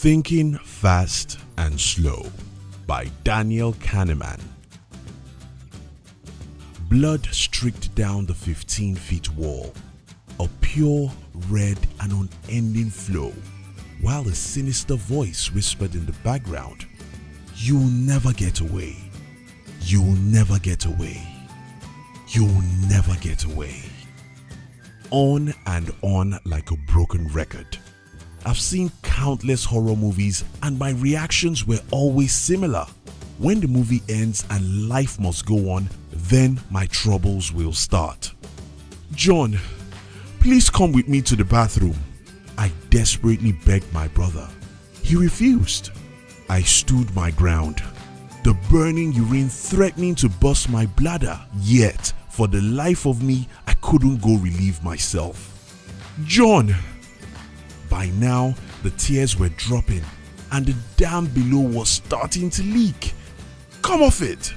Thinking Fast and Slow by Daniel Kahneman. Blood streaked down the 15-feet wall, a pure, red and unending flow, while a sinister voice whispered in the background, "You'll never get away. You'll never get away. You'll never get away." On and on like a broken record. I've seen countless horror movies and my reactions were always similar. When the movie ends and life must go on, then my troubles will start. "John, please come with me to the bathroom," I desperately begged my brother. He refused. I stood my ground, the burning urine threatening to burst my bladder, yet for the life of me I couldn't go relieve myself. "John!" By now the tears were dropping and the dam below was starting to leak. "Come off it!"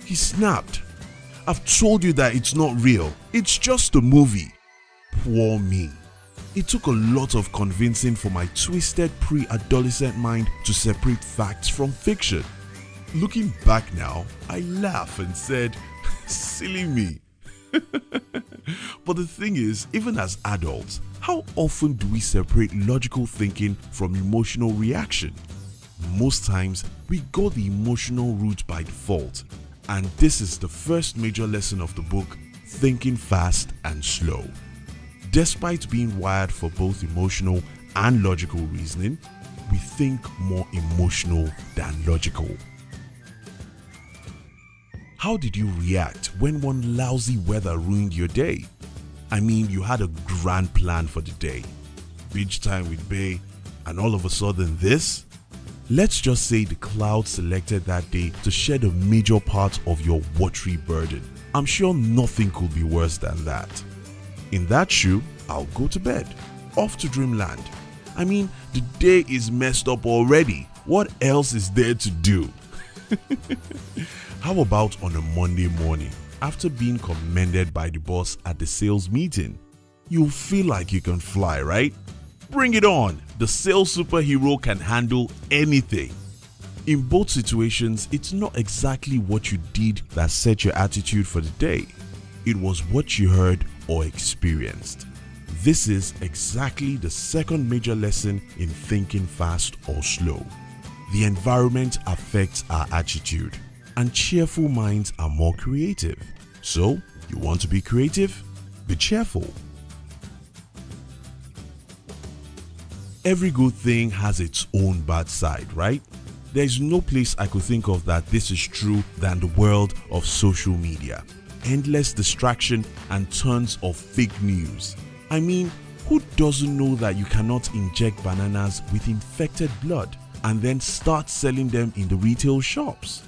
he snapped. "I've told you that it's not real. It's just a movie." Poor me. It took a lot of convincing for my twisted pre-adolescent mind to separate facts from fiction. Looking back now, I laugh and said, silly me. But the thing is, even as adults, how often do we separate logical thinking from emotional reaction? Most times, we go the emotional route by default. And this is the first major lesson of the book, Thinking Fast and Slow. Despite being wired for both emotional and logical reasoning, we think more emotional than logical. How did you react when one lousy weather ruined your day? I mean, you had a grand plan for the day, beach time with Bay, and all of a sudden this? Let's just say the clouds selected that day to shed a major part of your watery burden. I'm sure nothing could be worse than that. In that shoe, I'll go to bed, off to dreamland. I mean, the day is messed up already. What else is there to do? How about on a Monday morning, after being commended by the boss at the sales meeting? You'll feel like you can fly, right? Bring it on! The sales superhero can handle anything. In both situations, it's not exactly what you did that set your attitude for the day. It was what you heard or experienced. This is exactly the second major lesson in thinking fast or slow. The environment affects our attitude, and cheerful minds are more creative. So, you want to be creative? Be cheerful. Every good thing has its own bad side, right? There is no place I could think of that this is true than the world of social media. Endless distraction and tons of fake news. I mean, who doesn't know that you cannot inject bananas with infected blood and then start selling them in the retail shops?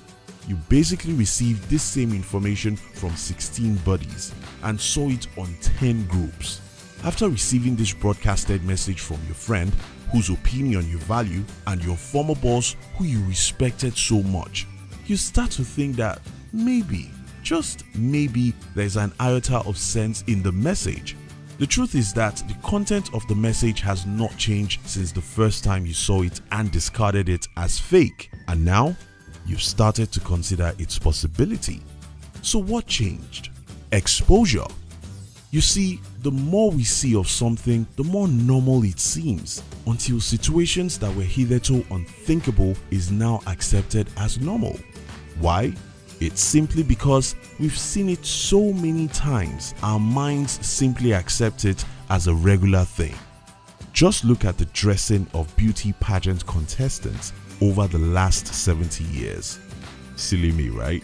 You basically received this same information from 16 buddies and saw it on 10 groups. After receiving this broadcasted message from your friend whose opinion you value and your former boss who you respected so much, you start to think that maybe, just maybe, there's an iota of sense in the message. The truth is that the content of the message has not changed since the first time you saw it and discarded it as fake, and now you've started to consider its possibility. So what changed? Exposure. You see, the more we see of something, the more normal it seems, until situations that were hitherto unthinkable is now accepted as normal. Why? It's simply because we've seen it so many times, our minds simply accept it as a regular thing. Just look at the dressing of beauty pageant contestants over the last 70 years. Silly me, right?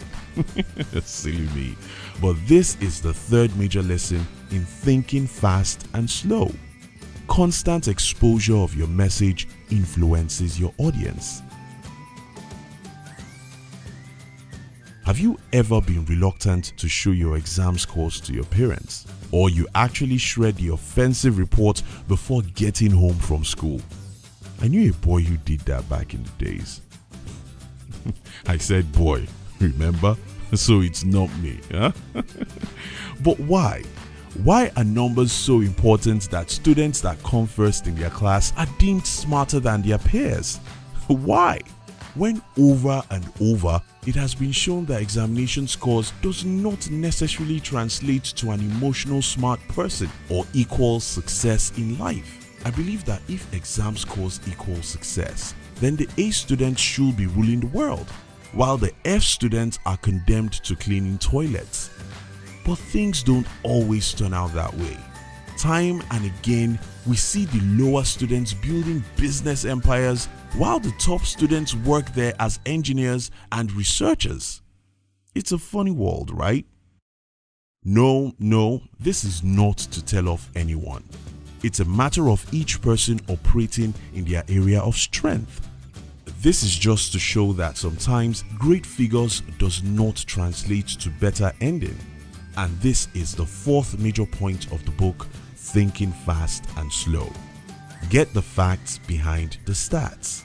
Silly me. But this is the third major lesson in thinking fast and slow. Constant exposure of your message influences your audience. Have you ever been reluctant to show your exam scores to your parents? Or you actually shred the offensive report before getting home from school? I knew a boy who did that back in the days. I said boy, remember? So it's not me, huh? But why? Why are numbers so important that students that come first in their class are deemed smarter than their peers? Why? When over and over, it has been shown that examination scores does not necessarily translate to an emotional smart person or equal success in life. I believe that if exam scores equal success, then the A students should be ruling the world, while the F students are condemned to cleaning toilets. But things don't always turn out that way. Time and again, we see the lower students building business empires while the top students work there as engineers and researchers. It's a funny world, right? No, this is not to tell off anyone. It's a matter of each person operating in their area of strength. This is just to show that sometimes great figures does not translate to better ending. And this is the fourth major point of the book, Thinking Fast and Slow. Get the facts behind the stats.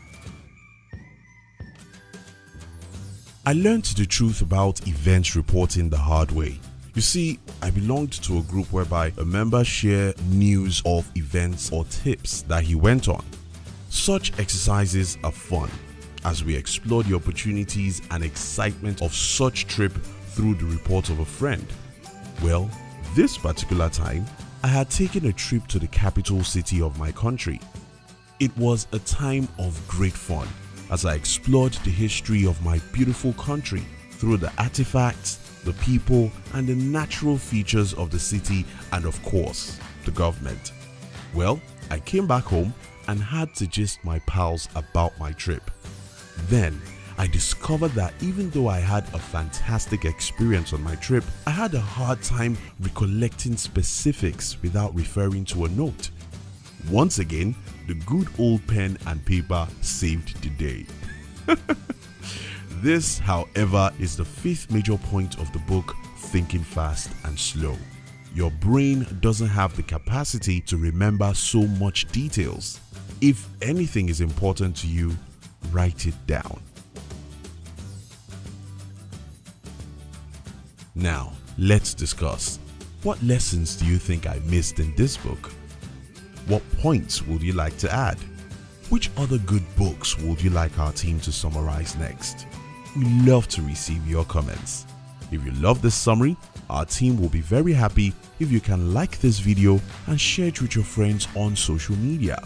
I learned the truth about events reporting the hard way. You see, I belonged to a group whereby a member shared news of events or tips that he went on. Such exercises are fun as we explore the opportunities and excitement of such trip through the report of a friend. Well, this particular time, I had taken a trip to the capital city of my country. It was a time of great fun as I explored the history of my beautiful country through the artifacts, the people, and the natural features of the city, and of course, the government. Well, I came back home and had to gist my pals about my trip. Then, I discovered that even though I had a fantastic experience on my trip, I had a hard time recollecting specifics without referring to a note. Once again, the good old pen and paper saved the day. This, however, is the fifth major point of the book, Thinking Fast and Slow. Your brain doesn't have the capacity to remember so much details. If anything is important to you, write it down. Now, let's discuss. What lessons do you think I missed in this book? What points would you like to add? Which other good books would you like our team to summarize next? We love to receive your comments. If you love this summary, our team will be very happy if you can like this video and share it with your friends on social media.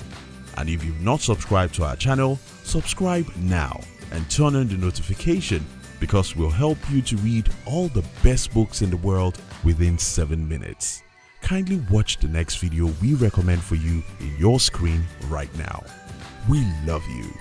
And if you've not subscribed to our channel, subscribe now and turn on the notification because we'll help you to read all the best books in the world within 7 minutes. Kindly watch the next video we recommend for you in your screen right now. We love you.